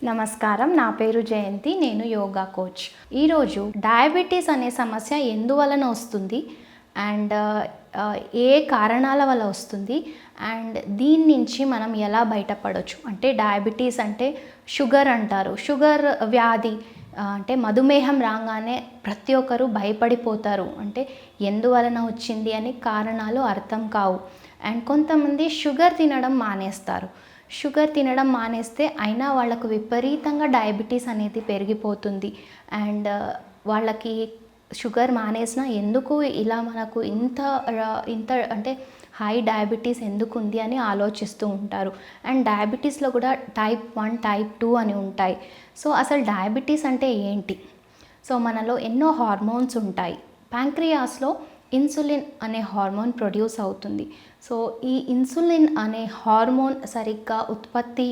నమస్కారం, నా పేరు జయంతి. నేను యోగా కోచ్. ఈరోజు డయాబెటీస్ అనే సమస్య ఎందువలన వస్తుంది అండ్ ఏ కారణాల వల్ల వస్తుంది అండ్ దీని నుంచి మనం ఎలా బయటపడవచ్చు అంటే డయాబెటీస్ అంటే షుగర్ అంటారు. షుగర్ వ్యాధి అంటే మధుమేహం రాగానే ప్రతి ఒక్కరు భయపడిపోతారు. అంటే ఎందువలన వచ్చింది అని కారణాలు అర్థం కావు. అండ్ కొంతమంది షుగర్ తినడం మానేస్తారు. షుగర్ తినడం మానేస్తే అయినా వాళ్ళకు విపరీతంగా డయాబెటీస్ అనేది పెరిగిపోతుంది. అండ్ వాళ్ళకి షుగర్ మానేసినా ఎందుకు ఇలా మనకు ఇంత అంటే హై డయాబెటీస్ ఎందుకు ఉంది అని ఆలోచిస్తూ ఉంటారు. అండ్ డయాబెటీస్లో కూడా టైప్ 1, టైప్ 2 అని ఉంటాయి. సో అసలు డయాబెటీస్ అంటే ఏంటి? సో మనలో ఎన్నో హార్మోన్స్ ఉంటాయి. ప్యాంక్రియాస్లో ఇన్సులిన్ అనే హార్మోన్ ప్రొడ్యూస్ అవుతుంది. సో ఈ ఇన్సులిన్ అనే హార్మోన్ సరిగ్గా ఉత్పత్తి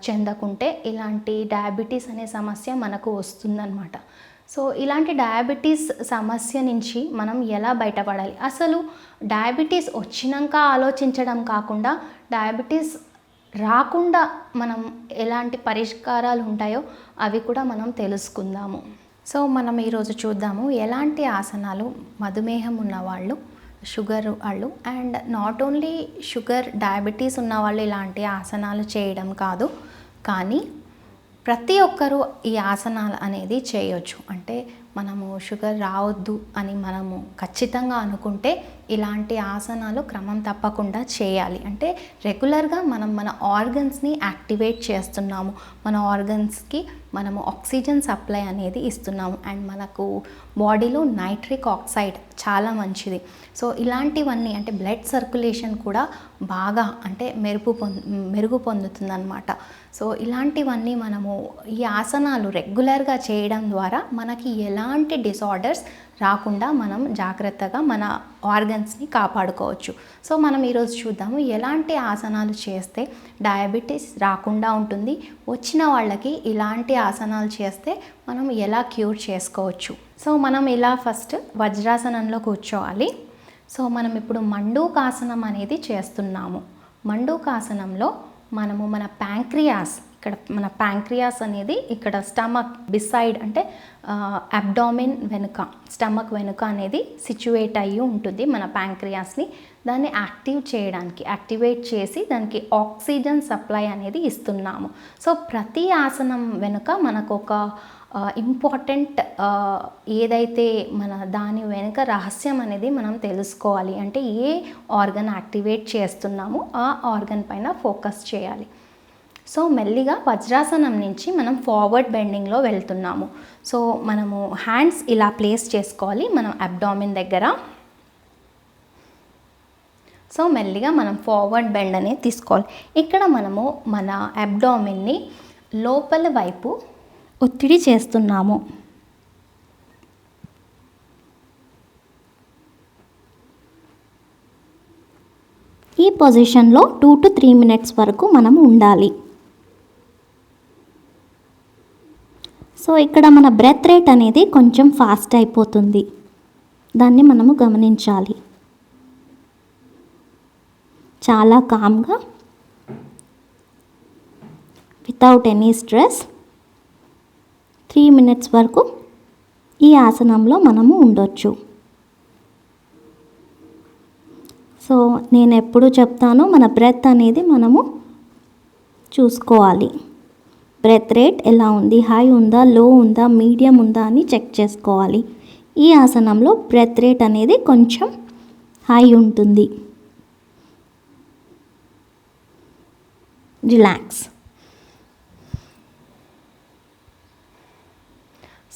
చెందకుంటే ఇలాంటి డయాబెటీస్ అనే సమస్య మనకు వస్తుందన్నమాట. సో ఇలాంటి డయాబెటీస్ సమస్య నుంచి మనం ఎలా బయటపడాలి? అసలు డయాబెటీస్ వచ్చినాక ఆలోచించడం కాకుండా డయాబెటీస్ రాకుండా మనం ఎలాంటి పరిష్కారాలు ఉంటాయో అవి కూడా మనం తెలుసుకుందాము. సో మనం ఈరోజు చూద్దాము ఎలాంటి ఆసనాలు మధుమేహం ఉన్నవాళ్ళు, షుగర్ వాళ్ళు and not only sugar diabetes ఉన్నవాళ్ళు ఇలాంటి ఆసనాలు చేయడం కాదు, కానీ ప్రతి ఒక్కరూ ఈ ఆసనాలు అనేది చేయొచ్చు. అంటే మనము షుగర్ రావద్దు అని మనము ఖచ్చితంగా అనుకుంటే ఇలాంటి ఆసనాలు క్రమం తప్పకుండా చేయాలి. అంటే రెగ్యులర్గా మనం మన ఆర్గన్స్ని యాక్టివేట్ చేస్తున్నాము, మన ఆర్గన్స్కి మనము ఆక్సిజన్ సప్లై అనేది ఇస్తున్నాము అండ్ మనకు బాడీలో నైట్రిక్ ఆక్సైడ్ చాలా మంచిది. సో ఇలాంటివన్నీ అంటే బ్లడ్ సర్క్యులేషన్ కూడా బాగా అంటే మెరుగు పొందుతుందన్నమాట. సో ఇలాంటివన్నీ మనము ఈ ఆసనాలు రెగ్యులర్గా చేయడం ద్వారా మనకి ఎలాంటి డిసార్డర్స్ రాకుండా మనం జాగ్రత్తగా మన ఆర్గన్స్ని కాపాడుకోవచ్చు. సో మనం ఈరోజు చూద్దాము ఎలాంటి ఆసనాలు చేస్తే డయాబెటీస్ రాకుండా ఉంటుంది, వచ్చిన వాళ్ళకి ఇలాంటి ఆసనాలు చేస్తే మనం ఎలా క్యూర్ చేసుకోవచ్చు. సో మనం ఇలా ఫస్ట్ వజ్రాసనంలో కూర్చోవాలి. సో మనం ఇప్పుడు మండూకాసనం అనేది చేస్తున్నాము. మండూకాసనంలో మనము మన ప్యాంక్రియాస్, ఇక్కడ మన ప్యాంక్రియాస్ అనేది ఇక్కడ స్టమక్ బిసైడ్ అంటే అబ్డామిన్ వెనుక, స్టమక్ వెనుక అనేది సిచ్యువేట్ అయ్యి ఉంటుంది మన ప్యాంక్రియాస్ని. దాన్ని యాక్టివేట్ చేసి దానికి ఆక్సిజన్ సప్లై అనేది ఇస్తున్నాము. సో ప్రతి ఆసనం వెనుక మనకు ఒక ఇంపార్టెంట్ ఏదైతే మన దాని వెనుక రహస్యం అనేది మనం తెలుసుకోవాలి. అంటే ఏ ఆర్గన్ యాక్టివేట్ చేస్తున్నామో ఆ ఆర్గన్ పైన ఫోకస్ చేయాలి. సో మెల్లిగా వజ్రాసనం నుంచి మనం ఫార్వర్డ్ బెండింగ్లో వెళ్తున్నాము. సో మనము హ్యాండ్స్ ఇలా ప్లేస్ చేసుకోవాలి మనం అబ్డామిన్ దగ్గర. సో మెల్లిగా మనం ఫార్వర్డ్ బెండ్ అనేది తీసుకోవాలి. ఇక్కడ మనము మన అబ్డామిన్ని లోపల వైపు ఒత్తిడి చేస్తున్నాము. ఈ పొజిషన్లో 2 to 3 minutes వరకు మనం ఉండాలి. సో ఇక్కడ మన బ్రెత్ రేట్ అనేది కొంచెం ఫాస్ట్ అయిపోతుంది, దాన్ని మనము గమనించాలి. చాలా కామ్గా వితౌట్ ఎనీ స్ట్రెస్ 3 minutes వరకు ఈ ఆసనంలో మనము ఉండొచ్చు. సో నేను ఎప్పుడు చెప్తానో మన బ్రెత్ అనేది మనము చూసుకోవాలి. బ్రెత్ రేట్ ఎలా ఉంది, హై ఉందా, లో ఉందా, మీడియం ఉందా అని చెక్ చేసుకోవాలి. ఈ ఆసనంలో బ్రెత్ రేట్ అనేది కొంచెం హై ఉంటుంది. రిలాక్స్.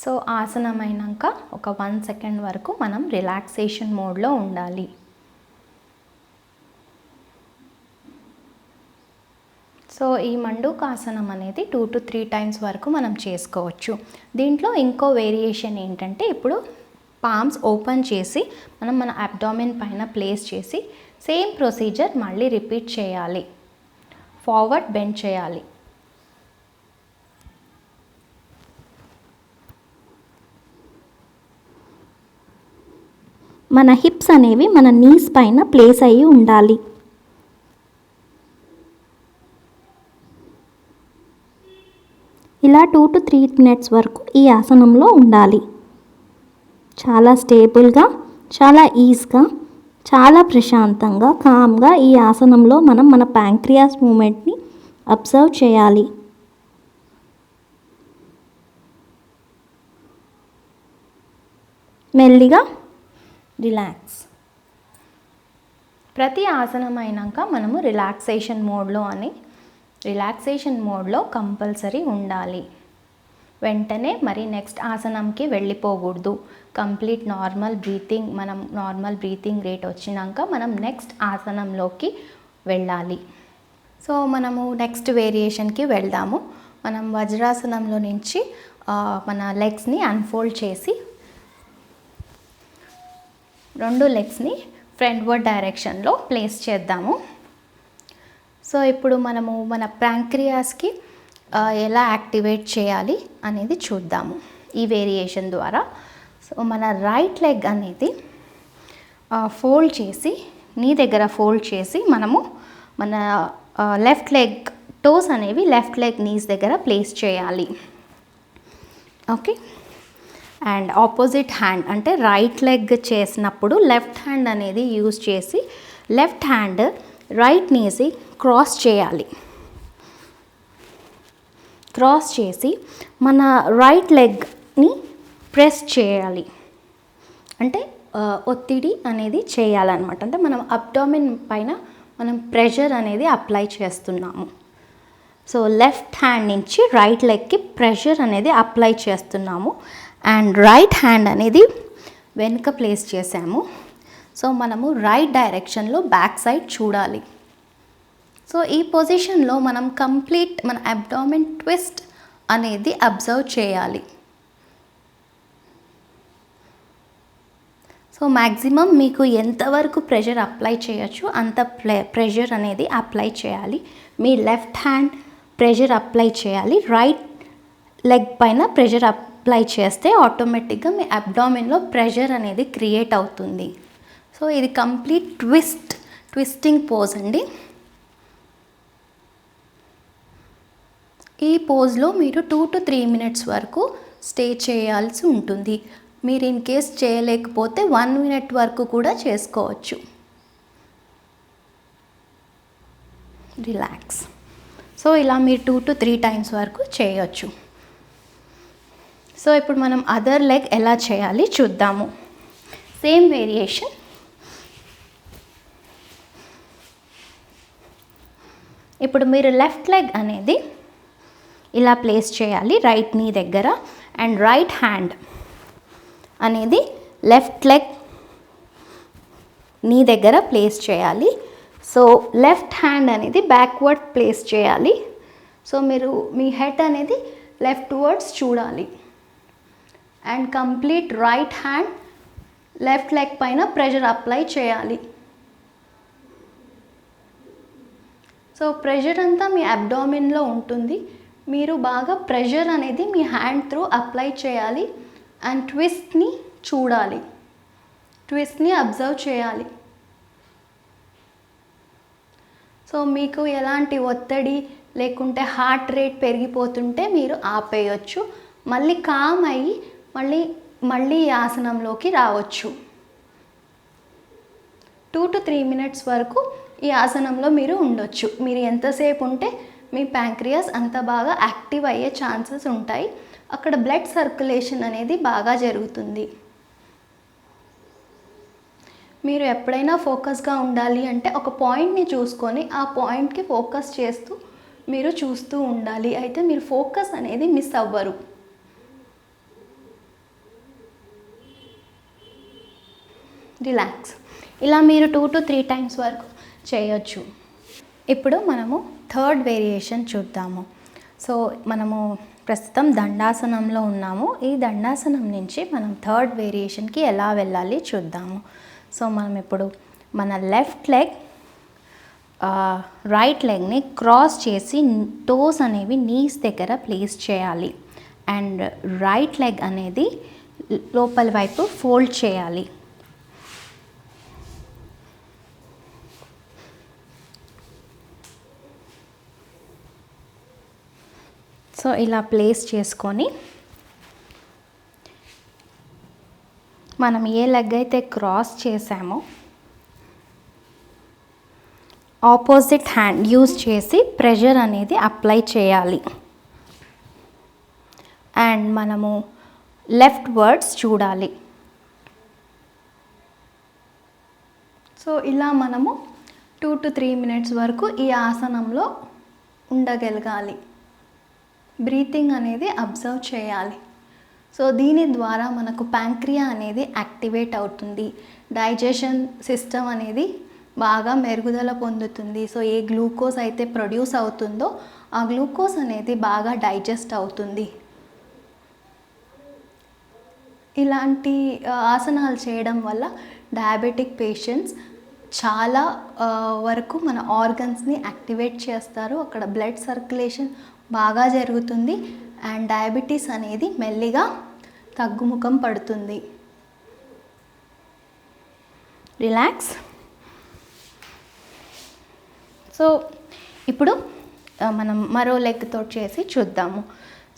సో ఆసనం అయినాక ఒక 1 second వరకు మనం రిలాక్సేషన్ మోడ్లో ఉండాలి. సో ఈ మండూకాసనం అనేది 2 to 3 times వరకు మనం చేసుకోవచ్చు. దీంట్లో ఇంకో వేరియేషన్ ఏంటంటే ఇప్పుడు పామ్స్ ఓపెన్ చేసి మనం మన అబ్డామిన్ పైన ప్లేస్ చేసి సేమ్ ప్రొసీజర్ మళ్ళీ రిపీట్ చేయాలి. ఫార్వర్డ్ బెండ్ చేయాలి. మన హిప్స్ అనేవి మన నీస్ పైన ప్లేస్ అయ్యి ఉండాలి. ఇలా 2 to 3 మినిట్స్ వరకు ఈ ఆసనంలో ఉండాలి. చాలా స్టేబుల్గా, చాలా ఈజీగా, చాలా ప్రశాంతంగా, కామ్గా ఈ ఆసనంలో మనం మన ప్యాంక్రియాస్ మూమెంట్ని అబ్జర్వ్ చేయాలి. మెల్లిగా రిలాక్స్. ప్రతి ఆసనం అయినాక మనము రిలాక్సేషన్ మోడ్లో కంపల్సరీ ఉండాలి. వెంటనే మరి నెక్స్ట్ ఆసనంకి వెళ్ళిపోకూడదు. కంప్లీట్ నార్మల్ బ్రీతింగ్ రేట్ వచ్చినాక మనం నెక్స్ట్ ఆసనంలోకి వెళ్ళాలి. సో మనము నెక్స్ట్ వేరియేషన్కి వెళ్దాము. మనం వజ్రాసనంలో నుంచి మన లెగ్స్ని అన్ఫోల్డ్ చేసి 2 లెగ్స్ని ఫ్రంట్వర్డ్ డైరెక్షన్లో ప్లేస్ చేద్దాము. సో ఇప్పుడు మనము మన ప్యాంక్రియాస్కి ఎలా యాక్టివేట్ చేయాలి అనేది చూద్దాము ఈ వేరియేషన్ ద్వారా. సో మన రైట్ లెగ్ అనేది ఫోల్డ్ చేసి నీ దగ్గర ఫోల్డ్ చేసి మనము మన లెఫ్ట్ లెగ్ టోస్ అనేవి లెఫ్ట్ లెగ్ నీస్ దగ్గర ప్లేస్ చేయాలి. ఓకే. అండ్ ఆపోజిట్ హ్యాండ్ అంటే రైట్ లెగ్ చేసినప్పుడు లెఫ్ట్ హ్యాండ్ అనేది యూజ్ చేసి లెఫ్ట్ హ్యాండ్ రైట్ నీసి క్రాస్ చేయాలి. క్రాస్ చేసి మన రైట్ లెగ్ని ప్రెస్ చేయాలి. అంటే ఒత్తిడి అనేది చేయాలన్నమాట. అంటే మనం అబ్డామిన్ పైన మనం ప్రెషర్ అనేది అప్లై చేస్తున్నాము. సో లెఫ్ట్ హ్యాండ్ నుంచి రైట్ లెగ్కి ప్రెషర్ అనేది అప్లై చేస్తున్నాము. అండ్ రైట్ హ్యాండ్ అనేది వెనుక ప్లేస్ చేసాము. సో మనము రైట్ డైరెక్షన్లో బ్యాక్ సైడ్ చూడాలి. సో ఈ పొజిషన్లో మనం కంప్లీట్ మన అబ్డామిన్ ట్విస్ట్ అనేది అబ్జర్వ్ చేయాలి. సో మ్యాక్సిమం మీకు ఎంతవరకు ప్రెషర్ అప్లై చేయొచ్చు అంత ప్రెషర్ అనేది అప్లై చేయాలి. మీ లెఫ్ట్ హ్యాండ్ ప్రెషర్ అప్లై చేయాలి. రైట్ లెగ్ పైన ప్రెషర్ అప్లై చేస్తే ఆటోమేటిక్గా మీ అబ్డామిన్లో ప్రెషర్ అనేది క్రియేట్ అవుతుంది. సో ఇది కంప్లీట్ ట్విస్టింగ్ పోజ్ అండి. ఈ పోజ్లో మీరు 2 to 3 మినిట్స్ వరకు స్టే చేయాల్సి ఉంటుంది. మీరు ఇన్ కేస్ చేయలేకపోతే 1 మినిట్ వరకు కూడా చేసుకోవచ్చు. రిలాక్స్. సో ఇలా మీరు 2 to 3 టైమ్స్ వరకు చేయొచ్చు. సో ఇప్పుడు మనం అదర్ లెగ్ ఎలా చేయాలి చూద్దాము. Same variation. ఇప్పుడు మీరు లెఫ్ట్ లెగ్ అనేది ఇలా ప్లేస్ చేయాలి రైట్ నీ దగ్గర. అండ్ రైట్ హ్యాండ్ అనేది లెఫ్ట్ లెగ్ నీ దగ్గర ప్లేస్ చేయాలి. సో లెఫ్ట్ హ్యాండ్ అనేది బ్యాక్వర్డ్ ప్లేస్ చేయాలి. సో మీరు మీ హెడ్ అనేది లెఫ్ట్ వర్డ్స్ చూడాలి. And complete right hand left leg పైన ప్రెషర్ అప్లై చేయాలి. సో ప్రెషర్ అంతా మీ అబ్డామిన్లో ఉంటుంది. మీరు బాగా ప్రెషర్ అనేది మీ హ్యాండ్ త్రూ అప్లై చేయాలి. అండ్ ట్విస్ట్ని చూడాలి, ట్విస్ట్ని అబ్జర్వ్ చేయాలి. సో మీకు ఎలాంటి ఒత్తిడి లేకుంటే హార్ట్ రేట్ పెరిగిపోతుంటే మీరు ఆపేయచ్చు. మళ్ళీ కామ్ అయ్యి మళ్ళీ ఈ ఆసనంలోకి రావచ్చు. 2 to 3 మినిట్స్ వరకు ఈ ఆసనంలో మీరు ఉండొచ్చు. మీరు ఎంతసేపు ఉంటే మీ ప్యాంక్రియాస్ అంత బాగా యాక్టివ్ అయ్యే ఛాన్సెస్ ఉంటాయి. అక్కడ బ్లడ్ సర్క్యులేషన్ అనేది బాగా జరుగుతుంది. మీరు ఎప్పుడైనా ఫోకస్గా ఉండాలి అంటే ఒక పాయింట్ని చూసుకొని ఆ పాయింట్కి ఫోకస్ చేస్తూ మీరు చూస్తూ ఉండాలి. అయితే మీరు ఫోకస్ అనేది మిస్ అవ్వరు. రిలాక్స్. ఇలా మీరు 2 to 3 టైమ్స్ వరకు చేయొచ్చు. ఇప్పుడు మనము థర్డ్ వేరియేషన్ చూద్దాము. సో మనము ప్రస్తుతం దండాసనంలో ఉన్నాము. ఈ దండాసనం నుంచి మనం థర్డ్ వేరియేషన్కి ఎలా వెళ్ళాలి చూద్దాము. సో మనం ఇప్పుడు మన లెఫ్ట్ లెగ్ రైట్ లెగ్ని క్రాస్ చేసి టోస్ అనేవి నీస్ దగ్గర ప్లేస్ చేయాలి. అండ్ రైట్ లెగ్ అనేది లోపల వైపు ఫోల్డ్ చేయాలి. సో ఇలా ప్లేస్ చేసుకొని మనం ఏ లెగ్ అయితే క్రాస్ చేసామో ఆపోజిట్ హ్యాండ్ యూజ్ చేసి ప్రెషర్ అనేది అప్లై చేయాలి. అండ్ మనము లెఫ్ట్ వర్డ్స్ చూడాలి. సో ఇలా మనము 2 to 3 minutes వరకు ఈ ఆసనంలో ఉండగలగాలి. బ్రీతింగ్ అనేది అబ్జర్వ్ చేయాలి. సో దీని ద్వారా మనకు ప్యాంక్రియా అనేది యాక్టివేట్ అవుతుంది. డైజెషన్ సిస్టమ్ అనేది బాగా మెరుగుదల పొందుతుంది. సో ఏ గ్లూకోజ్ అయితే ప్రొడ్యూస్ అవుతుందో ఆ గ్లూకోజ్ అనేది బాగా డైజెస్ట్ అవుతుంది. ఇలాంటి ఆసనాలు చేయడం వల్ల డయాబెటిక్ పేషెంట్స్ చాలా వరకు మన ఆర్గన్స్ని యాక్టివేట్ చేస్తారు. అక్కడ బ్లడ్ సర్క్యులేషన్ బాగా జరుగుతుంది అండ్ డయాబెటీస్ అనేది మెల్లిగా తగ్గుముఖం పడుతుంది. రిలాక్స్. సో ఇప్పుడు మనం మరో లెగ్ తోటి చేసి చూద్దాము.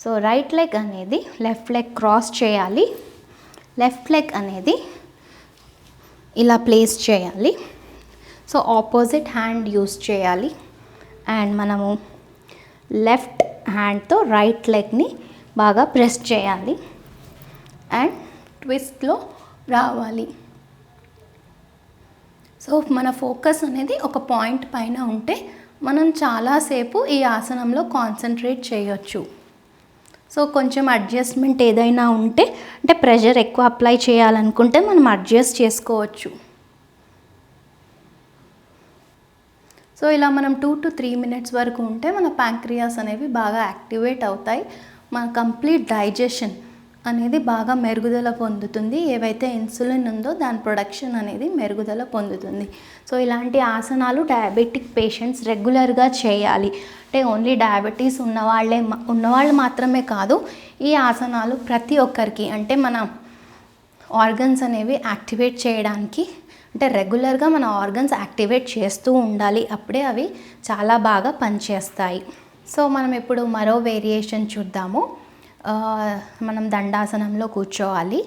సో రైట్ లెగ్ అనేది లెఫ్ట్ లెగ్ క్రాస్ చేయాలి. లెఫ్ట్ లెగ్ అనేది ఇలా ప్లేస్ చేయాలి. సో ఆపోజిట్ హ్యాండ్ యూస్ చేయాలి అండ్ మనము లెఫ్ట్ హ్యాండ్తో రైట్ లెగ్ని బాగా ప్రెస్ చేయాలి అండ్ ట్విస్ట్లో రావాలి. సో మన ఫోకస్ అనేది ఒక పాయింట్ పైన ఉంటే మనం చాలాసేపు ఈ ఆసనంలో కాన్సన్ట్రేట్ చేయొచ్చు. సో కొంచెం అడ్జస్ట్మెంట్ ఏదైనా ఉంటే అంటే ప్రెషర్ ఎక్కువ అప్లై చేయాలనుకుంటే మనం అడ్జస్ట్ చేసుకోవచ్చు. సో ఇలా మనం 2 to 3 minutes వరకు ఉంటే మన ప్యాంక్రియాస్ అనేవి బాగా యాక్టివేట్ అవుతాయి. మన కంప్లీట్ డైజెషన్ అనేది బాగా మెరుగుదల పొందుతుంది. ఏవైతే ఇన్సులిన్ ఉందో దాని ప్రొడక్షన్ అనేది మెరుగుదల పొందుతుంది. సో ఇలాంటి ఆసనాలు డయాబెటిక్ పేషెంట్స్ రెగ్యులర్గా చేయాలి. అంటే ఓన్లీ డయాబెటీస్ ఉన్నవాళ్ళు మాత్రమే కాదు, ఈ ఆసనాలు ప్రతి ఒక్కరికి అంటే మన ఆర్గన్స్ అనేవి యాక్టివేట్ చేయడానికి అంటే రెగ్యులర్గా మన ఆర్గన్స్ యాక్టివేట్ చేస్తూ ఉండాలి. అప్పుడే అవి చాలా బాగా పనిచేస్తాయి. సో మనం ఇప్పుడు మరో వేరియేషన్ చూద్దాము. మనం దండాసనంలో కూర్చోవాలి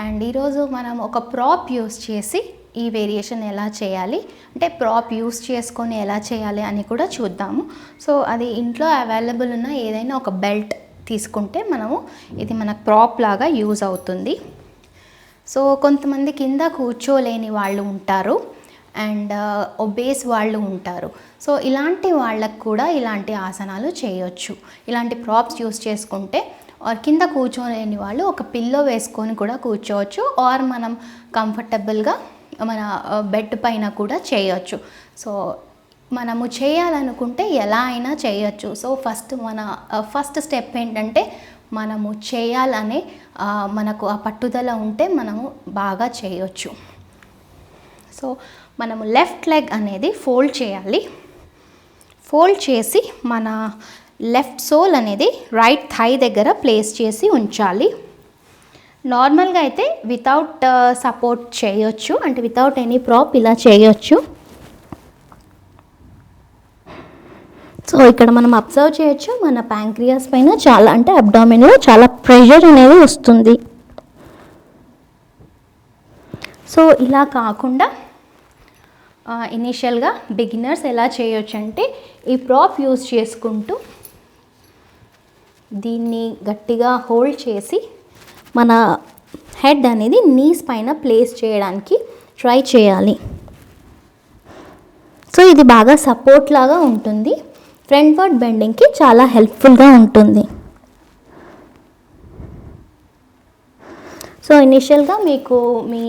అండ్ ఈరోజు మనం ఒక ప్రాప్ యూస్ చేసి ఈ వేరియేషన్ ఎలా చేయాలి అంటే ప్రాప్ యూస్ చేసుకొని ఎలా చేయాలి అని కూడా చూద్దాము. సో అది ఇంట్లో అవైలబుల్ ఉన్న ఏదైనా ఒక బెల్ట్ తీసుకుంటే మనము ఇది మనకు ప్రాప్ లాగా యూజ్ అవుతుంది. సో కొంతమంది కింద కూర్చోలేని వాళ్ళు ఉంటారు అండ్ ఒబేస్ వాళ్ళు ఉంటారు. సో ఇలాంటి వాళ్ళకు కూడా ఇలాంటి ఆసనాలు చేయొచ్చు. ఇలాంటి ప్రాప్స్ యూస్ చేసుకుంటే కింద కూర్చోలేని వాళ్ళు ఒక పిల్లో వేసుకొని కూడా కూర్చోవచ్చు ఆర్ మనం కంఫర్టబుల్గా మన బెడ్ పైన కూడా చేయొచ్చు. సో మనము చేయాలనుకుంటే ఎలా అయినా చేయొచ్చు. సో ఫస్ట్ స్టెప్ ఏంటంటే మనము చేయాలనే మనకు ఆ పట్టుదల ఉంటే మనము బాగా చేయొచ్చు. సో మనము లెఫ్ట్ లెగ్ అనేది ఫోల్డ్ చేయాలి. ఫోల్డ్ చేసి మన లెఫ్ట్ సోల్ అనేది రైట్ థై దగ్గర ప్లేస్ చేసి ఉంచాలి. నార్మల్గా అయితే వితౌట్ సపోర్ట్ చేయొచ్చు, అంటే వితౌట్ ఎనీ ప్రాప్ ఇలా చేయొచ్చు. సో ఇక్కడ మనం అబ్జర్వ్ చేయొచ్చు మన ప్యాంక్రియాస్ పైన చాలా అంటే అబ్డామిన్లో చాలా ప్రెషర్ అనేది వస్తుంది. సో ఇలా కాకుండా ఇనీషియల్గా బిగినర్స్ ఎలా చేయొచ్చు అంటే ఈ ప్రాప్ యూజ్ చేసుకుంటూ దీన్ని గట్టిగా హోల్డ్ చేసి మన హెడ్ అనేది నీస్ పైన ప్లేస్ చేయడానికి ట్రై చేయాలి. సో ఇది బాగా సపోర్ట్ లాగా ఉంటుంది. ఫ్రంట్వర్డ్ బెండింగ్కి చాలా హెల్ప్ఫుల్గా ఉంటుంది. సో ఇనిషియల్గా మీకు మీ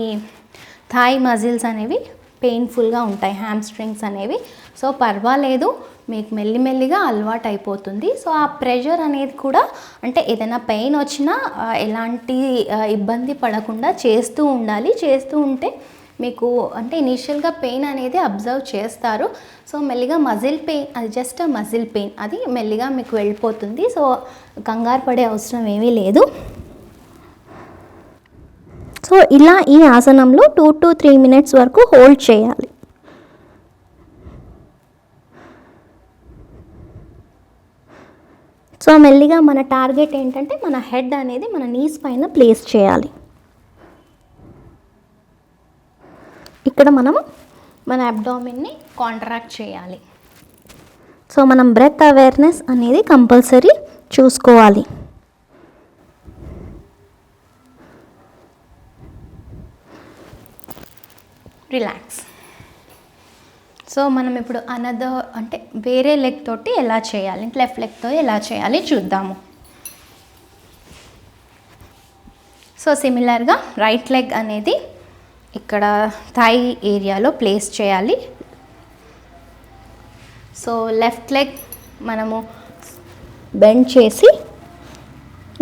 థాయ్ మజిల్స్ అనేవి పెయిన్ఫుల్గా ఉంటాయి, హ్యామ్స్ట్రింగ్స్ అనేవి. సో పర్వాలేదు, మీకు మెల్లిమెల్లిగా అలవాటు అయిపోతుంది. సో ఆ ప్రెషర్ అనేది కూడా అంటే ఏదైనా పెయిన్ వచ్చినా ఎలాంటి ఇబ్బంది పడకుండా చేస్తూ ఉండాలి. చేస్తూ ఉంటే మీకు అంటే ఇనీషియల్గా పెయిన్ అనేది అబ్జర్వ్ చేస్తారు. సో మెల్లిగా మజిల్ పెయిన్, అది జస్ట్ మజిల్ పెయిన్, అది మెల్లిగా మీకు వెళ్ళిపోతుంది. సో కంగారు పడే అవసరం ఏమీ లేదు. సో ఇలా ఈ ఆసనంలో 2 to 3 minutes వరకు హోల్డ్ చేయాలి. సో మెల్లిగా మన టార్గెట్ ఏంటంటే మన హెడ్ అనేది మన నీస్ పైన ప్లేస్ చేయాలి. ఇక్కడ మనము మన అబ్డామిన్ని కాంట్రాక్ట్ చేయాలి. సో మనం బ్రెత్ అవేర్నెస్ అనేది కంపల్సరీ చూసుకోవాలి. రిలాక్స్. సో మనం ఇప్పుడు అంటే వేరే లెగ్ తోటి ఎలా చేయాలి, లెఫ్ట్ లెగ్తో ఎలా చేయాలి చూద్దాము. సో సిమిలర్గా రైట్ లెగ్ అనేది ఇక్కడ థై ఏరియాలో ప్లేస్ చేయాలి. సో లెఫ్ట్ లెగ్ మనము బెండ్ చేసి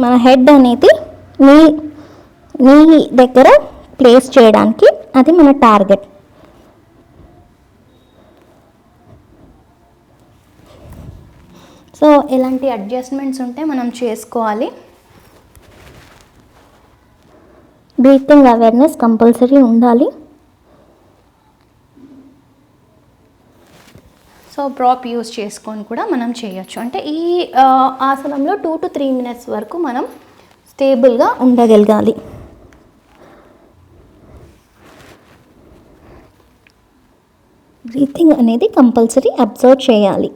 మన హెడ్ అనేది నీ దగ్గర ప్లేస్ చేయడానికి అది మన టార్గెట్. సో ఎలాంటి అడ్జస్ట్మెంట్స్ ఉంటే మనం చేసుకోవాలి. బ్రీతింగ్ అవేర్నెస్ కంపల్సరీ ఉండాలి. సో ప్రాప్ యూస్ చేసుకొని కూడా మనం చేయొచ్చు. అంటే ఈ ఆసనంలో 2 to 3 minutes వరకు మనం స్టేబుల్గా ఉండగలగాలి. బ్రీతింగ్ అనేది కంపల్సరీ అబ్జర్వ్ చేయాలి.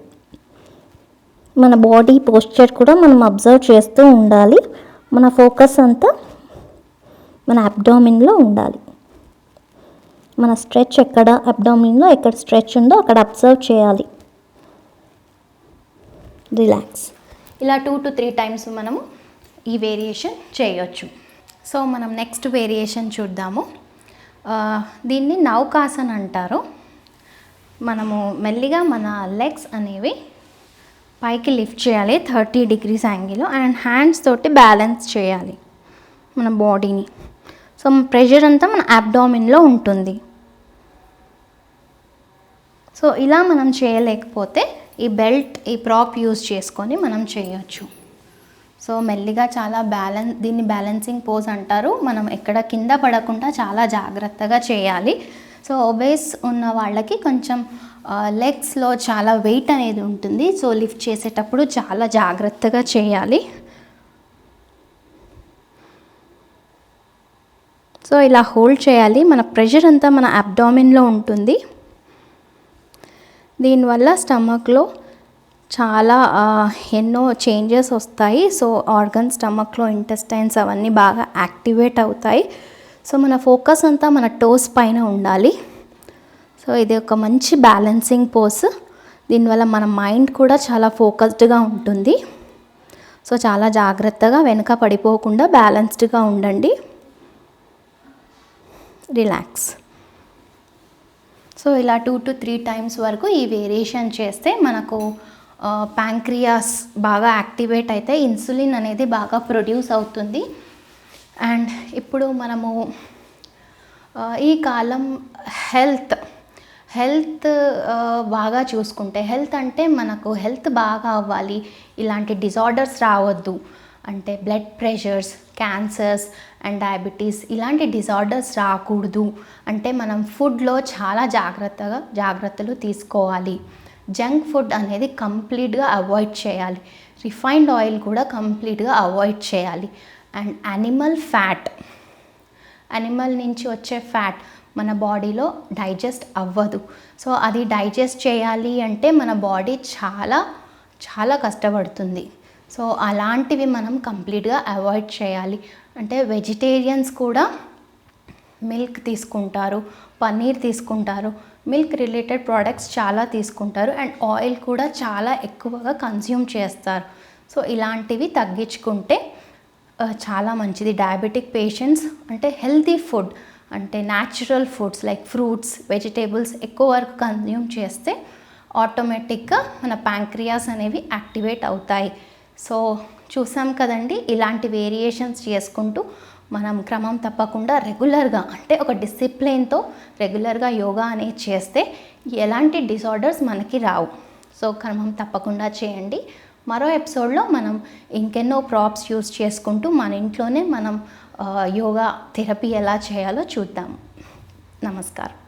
మన బాడీ పోస్చర్ కూడా మనం అబ్జర్వ్ చేస్తూ ఉండాలి. మన ఫోకస్ అంతా మన అబ్డామిన్లో ఉండాలి. మన స్ట్రెచ్ ఎక్కడ అబ్డామిన్లో ఎక్కడ స్ట్రెచ్ ఉందో అక్కడ అబ్జర్వ్ చేయాలి. రిలాక్స్. ఇలా 2 to 3 times మనము ఈ వేరియేషన్ చేయొచ్చు. సో మనం నెక్స్ట్ వేరియేషన్ చూద్దాము. దీన్ని నౌకాసన్ అంటారు. మనము మెల్లిగా మన లెగ్స్ అనేవి పైకి లిఫ్ట్ చేయాలి 30 degrees యాంగిల్లో అండ్ హ్యాండ్స్ తోటి బ్యాలెన్స్ చేయాలి మన బాడీని. సో ప్రెషర్ అంతా మన అబ్డామిన్లో ఉంటుంది. సో ఇలా మనం చేయలేకపోతే ఈ ప్రాప్ యూజ్ చేసుకొని మనం చేయొచ్చు. సో మెల్లిగా చాలా దీన్ని బ్యాలెన్సింగ్ పోజ్ అంటారు. మనం ఎక్కడ కింద పడకుండా చాలా జాగ్రత్తగా చేయాలి. సో ఒబేస్ ఉన్న వాళ్ళకి కొంచెం లెగ్స్లో చాలా వెయిట్ అనేది ఉంటుంది. సో లిఫ్ట్ చేసేటప్పుడు చాలా జాగ్రత్తగా చేయాలి. సో ఇలా హోల్డ్ చేయాలి. మన ప్రెషర్ అంతా మన అబ్డామిన్లో ఉంటుంది. దీనివల్ల స్టమక్లో చాలా ఎన్నో చేంజెస్ వస్తాయి. సో ఆర్గన్స్ స్టమక్లో ఇంటెస్టైన్స్ అవన్నీ బాగా యాక్టివేట్ అవుతాయి. సో మన ఫోకస్ అంతా మన టోస్ పైన ఉండాలి. సో ఇది ఒక మంచి బ్యాలెన్సింగ్ పోజ్. దీనివల్ల మన మైండ్ కూడా చాలా ఫోకస్డ్గా ఉంటుంది. సో చాలా జాగ్రత్తగా వెనక పడిపోకుండా బ్యాలెన్స్డ్గా ఉండండి. రిలాక్స్. సో ఇలా 2 to 3 times వరకు ఈ వేరియేషన్ చేస్తే మనకు ప్యాంక్రియాస్ బాగా యాక్టివేట్ అయితే ఇన్సులిన్ అనేది బాగా ప్రొడ్యూస్ అవుతుంది. అండ్ ఇప్పుడు మనము ఈ కాలం హెల్త్ బాగా చూసుకుంటే, హెల్త్ అంటే మనకు హెల్త్ బాగా అవ్వాలి, ఇలాంటి డిజార్డర్స్ రావద్దు అంటే blood pressures, cancers and diabetes ఇలాంటి డిజార్డర్స్ రాకూడదు అంటే మనం ఫుడ్లో చాలా జాగ్రత్తలు తీసుకోవాలి. జంక్ ఫుడ్ అనేది కంప్లీట్గా అవాయిడ్ చేయాలి. రిఫైన్డ్ ఆయిల్ కూడా కంప్లీట్గా అవాయిడ్ చేయాలి. అండ్ యానిమల్ నుంచి వచ్చే ఫ్యాట్ మన బాడీలో డైజెస్ట్ అవ్వదు. సో అది డైజెస్ట్ చేయాలి అంటే మన బాడీ చాలా చాలా కష్టపడుతుంది. సో అలాంటివి మనం కంప్లీట్గా అవాయిడ్ చేయాలి. అంటే వెజిటేరియన్స్ కూడా మిల్క్ తీసుకుంటారు, పన్నీర్ తీసుకుంటారు, మిల్క్ రిలేటెడ్ ప్రోడక్ట్స్ చాలా తీసుకుంటారు అండ్ ఆయిల్ కూడా చాలా ఎక్కువగా కన్జ్యూమ్ చేస్తారు. సో ఇలాంటివి తగ్గించుకుంటే చాలా మంచిది. డయాబెటిక్ పేషెంట్స్ అంటే హెల్తీ ఫుడ్ అంటే natural foods like fruits, vegetables ఎక్కువ వరకు కన్జ్యూమ్ చేస్తే ఆటోమేటిక్గా మన ప్యాంక్రియాస్ అనేవి యాక్టివేట్ అవుతాయి. సో చూసాం కదండి, ఇలాంటి వేరియేషన్స్ చేసుకుంటూ మనం క్రమం తప్పకుండా రెగ్యులర్గా అంటే ఒక డిసిప్లిన్తో రెగ్యులర్గా యోగా అనేది చేస్తే ఎలాంటి డిజార్డర్స్ మనకి రావు. సో క్రమం తప్పకుండా చేయండి. మరో ఎపిసోడ్లో మనం ఇంకెన్నో ప్రాప్స్ యూస్ చేసుకుంటూ మన ఇంట్లోనే మనం యోగా థెరపీ ఎలా చేయాలో చూద్దాం. నమస్కారం.